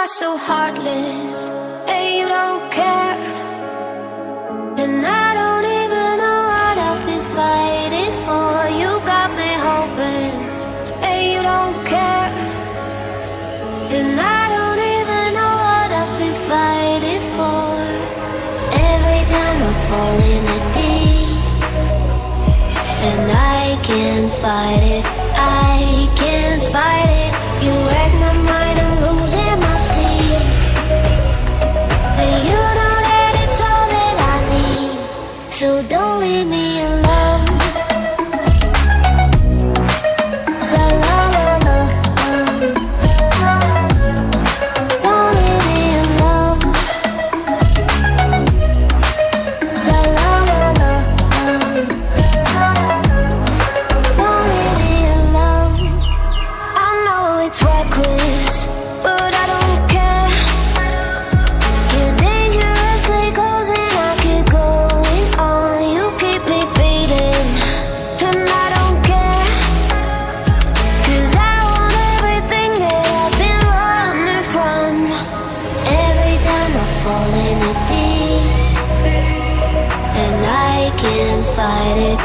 are so heartless, and you don't care. And I don't even know what I've been fighting for. You got me hoping, and you don't care. And I don't even know what I've been fighting for. Every time I fall in the deep, and I can't fight it, I can't fight it. You wreck my mind, I'm losing my sleep. And you know that it's all that I need, so don't leave me alone. La la la la, don't leave me alone. La la la la, don't leave me alone. I know it's reckless, but I don't care. You're dangerously close and I keep going on. You keep me fading, and I don't care. 'Cause I want everything that I've been running from. Every time I fall in the deep, and I can't fight it,